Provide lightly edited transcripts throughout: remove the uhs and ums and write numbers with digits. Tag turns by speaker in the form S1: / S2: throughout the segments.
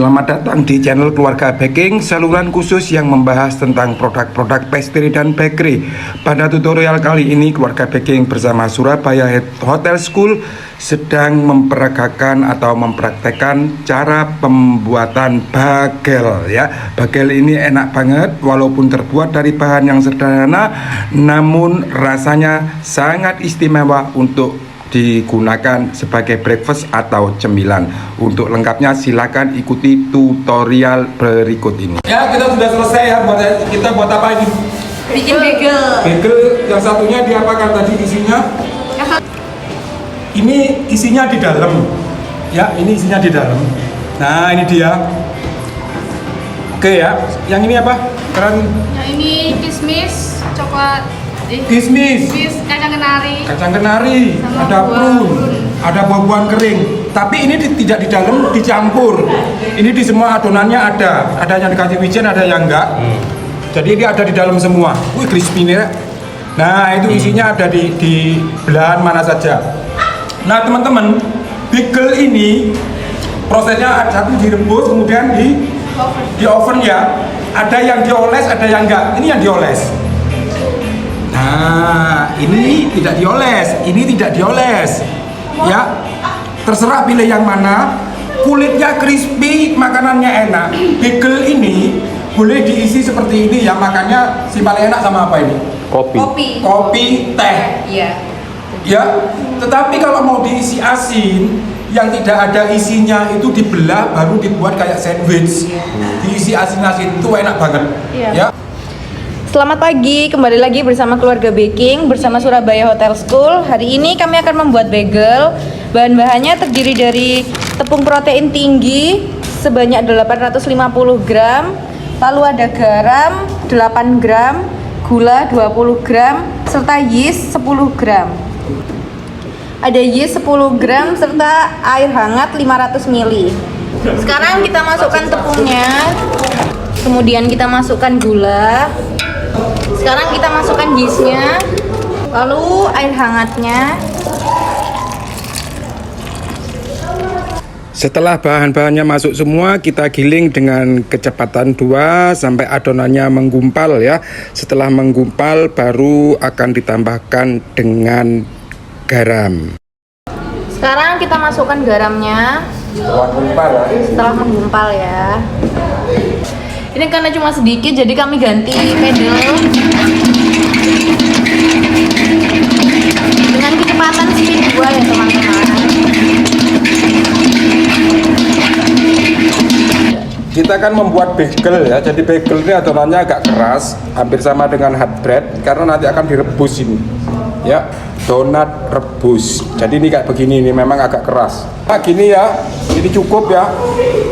S1: Selamat datang di channel Keluarga Baking, saluran khusus yang membahas tentang produk-produk pastry dan bakery. Pada tutorial kali ini, Keluarga Baking bersama Surabaya Hotel School sedang memperagakan atau mempraktekkan cara pembuatan bagel ya. Bagel ini enak banget walaupun terbuat dari bahan yang sederhana, namun rasanya sangat istimewa untuk digunakan sebagai breakfast atau cemilan. Untuk lengkapnya silakan ikuti tutorial berikut ini. Ya, kita sudah selesai ya. Kita buat apa ini?
S2: Bikin bagel.
S1: Bagel yang satunya diapakan tadi isinya? Ini isinya di dalam. Ya, ini isinya di dalam. Nah, ini dia. Oke ya. Yang ini apa? Keren.
S2: Yang ini kismis, coklat.
S1: Kismis,
S2: kacang kenari,
S1: sama ada prune, ada buah-buahan kering. Tapi ini tidak di dalam, dicampur. Ini di semua adonannya ada yang dikasih wijen, ada yang enggak. Jadi ini ada di dalam semua. Wih, crispy nih ya. Nah, itu isinya ada di belahan mana saja. Nah, teman-teman, bagel ini prosesnya satu direbus, kemudian di oven ya. Ada yang dioles, ada yang enggak. Ini yang dioles. Nah, ini tidak dioles, ya. Terserah pilih yang mana. Kulitnya crispy, makanannya enak. Bagel ini boleh diisi seperti ini ya. Makanya si paling enak sama apa ini? Kopi, teh.
S2: Iya.
S1: Ya. Tetapi kalau mau diisi asin, yang tidak ada isinya itu dibelah baru dibuat kayak sandwich. Diisi asin-asin itu enak banget.
S2: Iya.
S1: Ya.
S3: Selamat pagi, kembali lagi bersama Keluarga Baking bersama Surabaya Hotel School. Hari ini kami akan membuat bagel. Bahan-bahannya terdiri dari tepung protein tinggi sebanyak 850 gram, lalu ada garam 8 gram, gula 20 gram, serta yeast 10 gram. Ada yeast 10 gram serta air hangat 500 ml. Sekarang kita masukkan tepungnya, kemudian kita masukkan gula. Sekarang kita masukkan yeastnya, lalu air hangatnya.
S1: Setelah bahan-bahannya masuk semua, kita giling dengan kecepatan 2 sampai adonannya menggumpal ya. Setelah menggumpal baru akan ditambahkan dengan garam.
S3: Sekarang kita masukkan garamnya. Setelah menggumpal ya. Ini karena cuma sedikit, jadi kami ganti pedal dengan kecepatan speed 2 ya teman-teman.
S1: Kita akan membuat bagel ya. Jadi bagel ini adonannya agak keras, hampir sama dengan hot bread karena nanti akan direbus ini. Ya, donat rebus. Jadi ini kayak begini, ini memang agak keras. Nah, gini ya, ini cukup ya.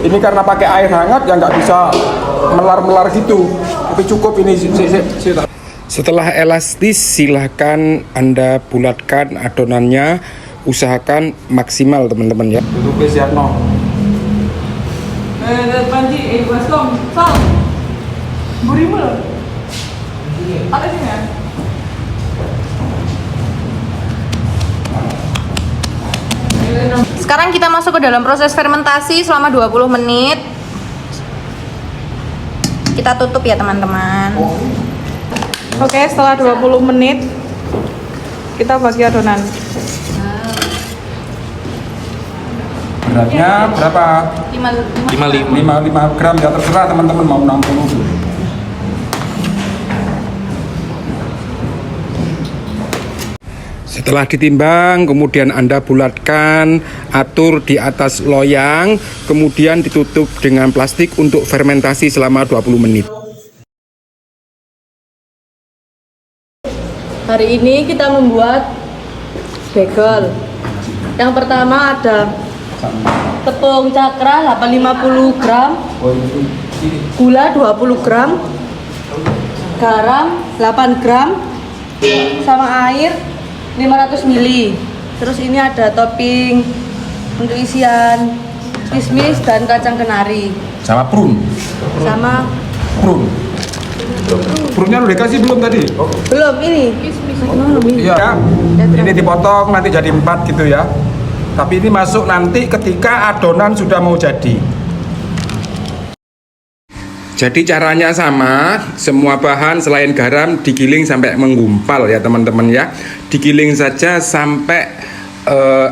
S1: Ini karena pakai air hangat ya nggak bisa melar-melar gitu. Tapi cukup ini. Setelah elastis, silahkan Anda bulatkan adonannya. Usahakan maksimal teman-teman ya. Duduk siap no.
S2: Panji, baskom, sal, burimu loh. Apa sih ya?
S3: Sekarang kita masuk ke dalam proses fermentasi selama 20 menit. Kita tutup ya teman-teman.
S4: Oke, setelah 20 menit kita bagi adonan.
S1: Beratnya berapa? 55 gram ya, terserah teman-teman mau 60. Setelah ditimbang, kemudian Anda bulatkan, atur di atas loyang, kemudian ditutup dengan plastik untuk fermentasi selama 20 menit.
S4: Hari ini kita membuat bagel. Yang pertama ada tepung cakra 850 gram, gula 20 gram, garam 8 gram, sama air 500 ml. Terus ini ada topping untuk isian kismis dan kacang kenari.
S1: Sama prune. Prune-nya udah dikasih belum tadi?
S4: Belum, ini.
S1: Iya. Ini dipotong nanti jadi 4 gitu ya. Tapi ini masuk nanti ketika adonan sudah mau jadi. Jadi caranya sama, semua bahan selain garam digiling sampai menggumpal ya teman-teman ya. Digiling saja sampai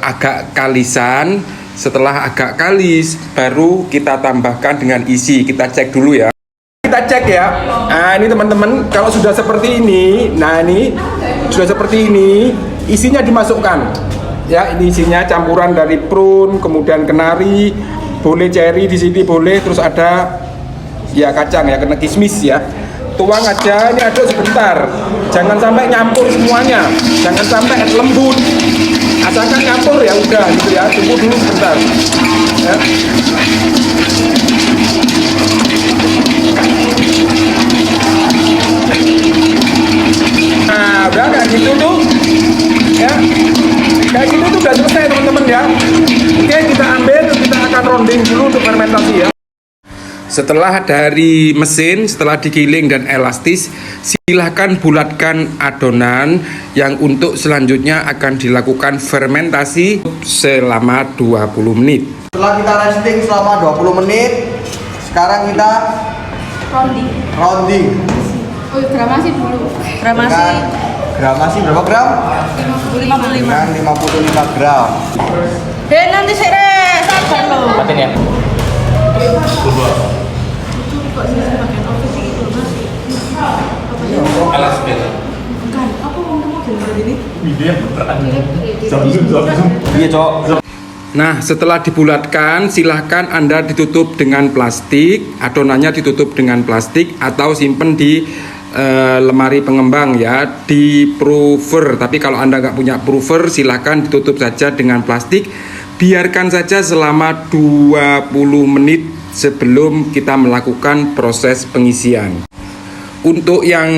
S1: agak kalisan. Setelah agak kalis baru kita tambahkan dengan isi. Kita cek dulu ya. Kita cek ya. Nah ini teman-teman, kalau sudah seperti ini, nah ini sudah seperti ini, isinya dimasukkan. Ya, ini isinya campuran dari prune, kemudian kenari, boleh cherry di sini boleh, terus ada ya kacang ya, kena kismis ya. Tuang aja, ini aduk sebentar. Jangan sampai nyampur semuanya. Jangan sampai lembut. Asalkan nyampur ya udah gitu ya. Tunggu dulu sebentar. Ya. Nah, udah kayak gitu tuh. Ya. Kayak gitu tuh udah selesai teman-teman ya. Oke, kita ambil, kita akan rounding dulu untuk fermentasi ya. Setelah dari mesin, setelah digiling dan elastis, silahkan bulatkan adonan yang untuk selanjutnya akan dilakukan fermentasi selama 20 menit.
S5: Setelah kita resting selama 20 menit, sekarang kita rounding.
S2: Oh, gramasi dulu.
S5: Dengan gramasi berapa gram?
S2: 55.
S5: Dengan 55 gram.
S4: Nanti sih sabar lo.
S6: Matiin ya.
S5: Iya, Cok.
S1: Nah, setelah dibulatkan, silahkan Anda ditutup dengan plastik, adonannya ditutup dengan plastik atau simpen di lemari pengembang ya, di prover. Tapi kalau Anda nggak punya prover, silahkan ditutup saja dengan plastik. Biarkan saja selama 20 menit sebelum kita melakukan proses pengisian. Untuk yang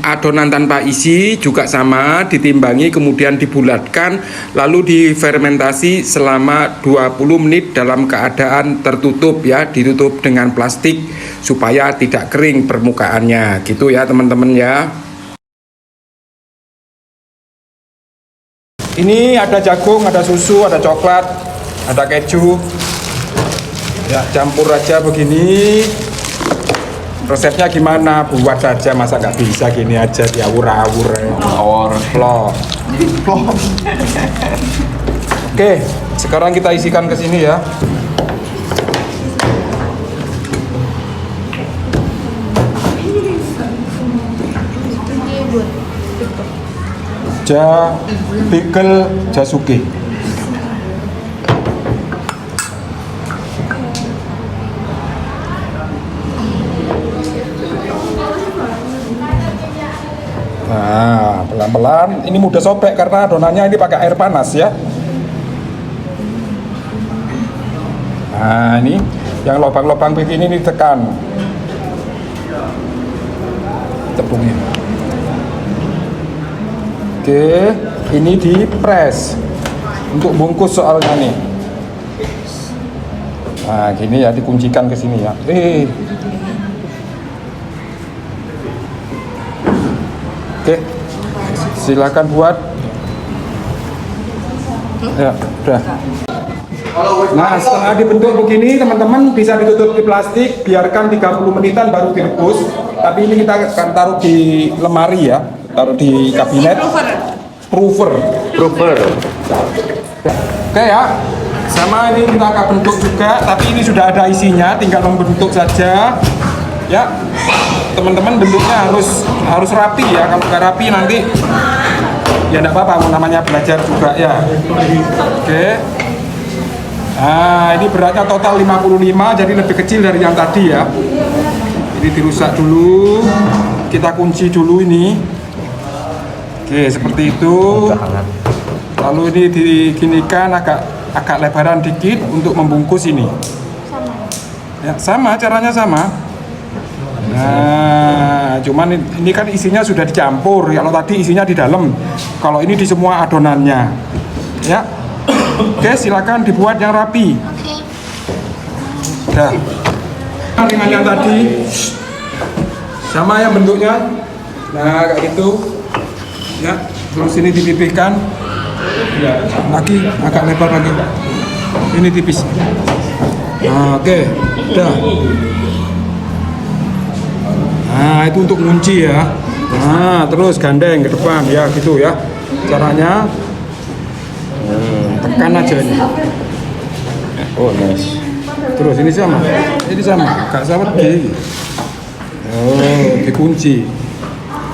S1: adonan tanpa isi juga sama, ditimbangi kemudian dibulatkan lalu difermentasi selama 20 menit dalam keadaan tertutup ya, ditutup dengan plastik supaya tidak kering permukaannya gitu ya teman-teman ya. Ini ada jagung, ada susu, ada coklat, ada keju. Ya, campur aja begini. Resepnya gimana? Buat saja, masa nggak bisa gini aja diawur-awur ya. Plok. Oke, sekarang kita isikan ke sini ya. Bagel Jasuke. Nah, pelan-pelan. Ini mudah sobek karena adonannya ini pakai air panas ya. Nah, ini yang lubang-lubang begini ini ditekan. Tepungnya. Oke, ini dipres untuk bungkus soalnya nih. Nah, gini ya, dikuncikan ke sini ya. Oke, silakan buat. Ya, udah. Nah, setelah dibentuk begini, teman-teman bisa ditutup di plastik, biarkan 30 menitan baru direbus. Tapi ini kita akan taruh di lemari ya, taruh di kabinet. Prover. Oke ya, sama ini kita akan bentuk juga, tapi ini sudah ada isinya, tinggal membentuk saja. Ya, teman-teman bentuknya harus rapi ya. Kalau nggak rapi nanti ya enggak apa-apa, namanya belajar juga ya. Oke. Nah, ini beratnya total 55, jadi lebih kecil dari yang tadi ya. Ini dirusak dulu, kita kunci dulu ini. Oke, seperti itu. Lalu ini diginikan agak lebaran dikit untuk membungkus ini. Ya, sama caranya sama. Nah, cuman ini kan isinya sudah dicampur. Kalau tadi isinya di dalam, kalau ini di semua adonannya. Ya. Oke, silakan dibuat yang rapi. Dah. Dengan yang tadi sama ya bentuknya. Nah, kayak gitu. Ya, terus ini dipipihkan. Ya, lagi agak lebar lagi. Ini tipis. Nah, oke, udah. Nah, itu untuk ngunci ya. Nah, terus gandeng ke depan ya, gitu ya. Caranya tekan aja ini.
S6: Oh, nice.
S1: Terus ini sama, gak seperti. Oh, dikunci.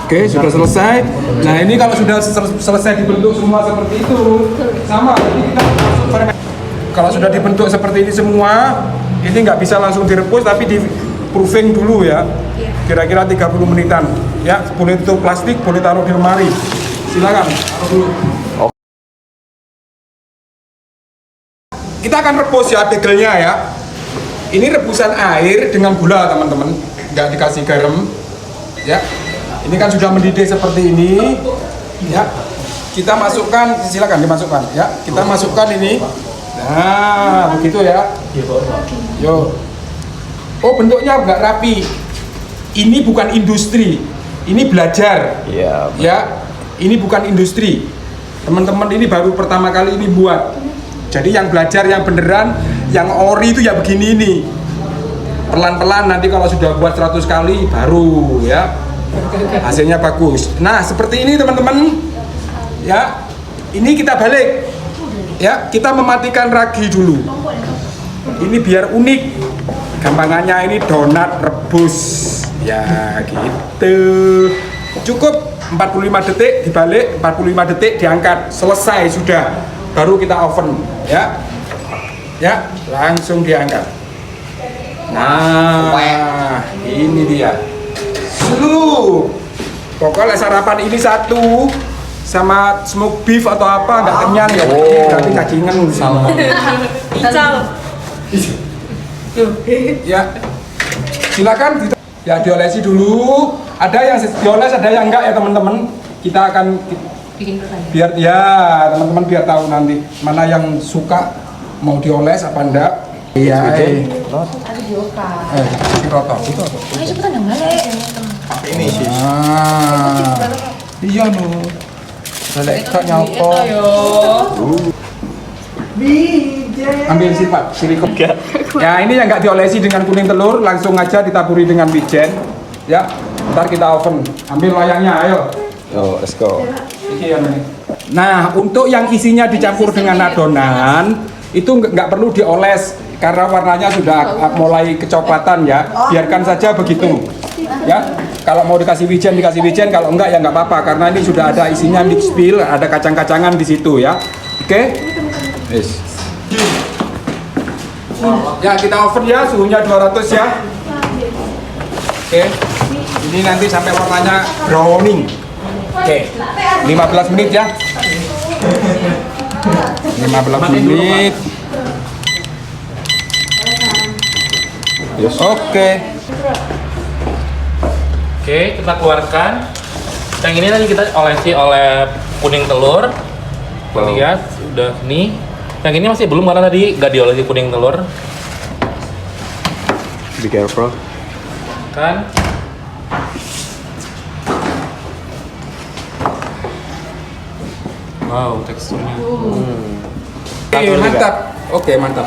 S1: Oke, sudah selesai. Nah, ini kalau sudah selesai dibentuk semua seperti itu, sama. Jadi kita masuk fermentasi. Kalau sudah dibentuk seperti ini semua, ini nggak bisa langsung direbus, tapi di proofing dulu ya. Kira-kira 30 menitan. Ya, boleh tutup plastik, boleh taruh di lemari. Silakan, taruh dulu. Kita akan rebus ya bagelnya ya. Ini rebusan air dengan gula teman-teman, nggak dikasih garam. Ya, ini kan sudah mendidih seperti ini. Ya, kita masukkan, silakan dimasukkan. Ya, kita masukkan ini. Nah, begitu ya. Yo. Oh, bentuknya nggak rapi. Ini bukan industri, ini belajar.
S6: Iya.
S1: Ya, ini bukan industri. Teman-teman ini baru pertama kali ini buat. Jadi yang belajar yang beneran, yang ori itu ya begini ini. Pelan-pelan nanti kalau sudah buat 100 kali baru ya. Hasilnya bagus. Nah, seperti ini teman-teman. Ya. Ini kita balik. Ya, kita mematikan ragi dulu. Ini biar unik. Gampangannya ini donat rebus. Ya, gitu. Cukup 45 detik dibalik, 45 detik diangkat. Selesai sudah. Baru kita oven, ya. Ya, langsung diangkat. Nah, ini dia. Pokoknya sarapan ini satu sama smoke beef atau apa nggak kenyang ya. Berarti cacingan sama. Ya, silakan. Ya, diolesi dulu. Ada yang dioles, ada yang enggak ya teman-teman. Kita akan biar ya teman-teman biar tahu nanti mana yang suka mau dioles apa enggak. Iya. Si roto.
S3: Ayo cepetan yang balik.
S6: Ini sih.
S1: Iya no. Balik kok nyapa. Ambil sifat silikon. Ya, ini yang nggak diolesi dengan kuning telur, langsung aja ditaburi dengan wijen. Ya, ntar kita oven. Ambil wayangnya, ayo.
S6: Yo, let's go.
S1: Nah, untuk yang isinya dicampur dengan adonan itu nggak perlu dioles karena warnanya sudah mulai kecoklatan ya. Biarkan saja begitu. Ya, kalau mau dikasih wijen, kalau enggak ya nggak apa-apa karena ini sudah ada isinya mix peel, ada kacang-kacangan di situ ya. Oke?
S6: Yes.
S1: Ya, kita oven ya, suhunya 200 ya. Oke. Ini nanti sampai warnanya browning. Oke, 15 menit ya. 15 menit.
S6: Yes.
S1: Oke.
S7: Oke, kita keluarkan. Yang ini tadi kita olesi oleh kuning telur. Kita
S6: Wow.
S7: lihat udah nih. Yang ini masih belum karena tadi nggak diolesi kuning telur.
S6: Be careful.
S7: Kan? Wow, teksturnya.
S1: Oke, mantap. Oke, mantap.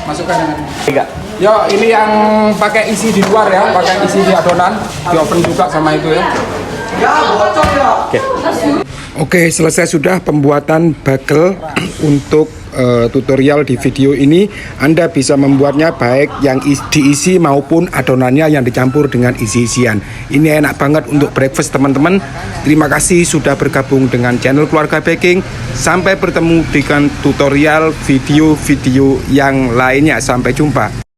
S1: Masukkan yang ini.
S6: Tiga.
S1: Yo, ini yang pakai isi di luar ya, pakai isi di adonan, di oven juga sama itu ya.
S5: Ya, bocor ya.
S1: Oke, selesai sudah pembuatan bagel untuk tutorial di video ini. Anda bisa membuatnya baik yang diisi maupun adonannya yang dicampur dengan isi-isian. Ini enak banget untuk breakfast teman-teman. Terima kasih sudah bergabung dengan channel Keluarga Baking. Sampai bertemu dengan tutorial video-video yang lainnya. Sampai jumpa.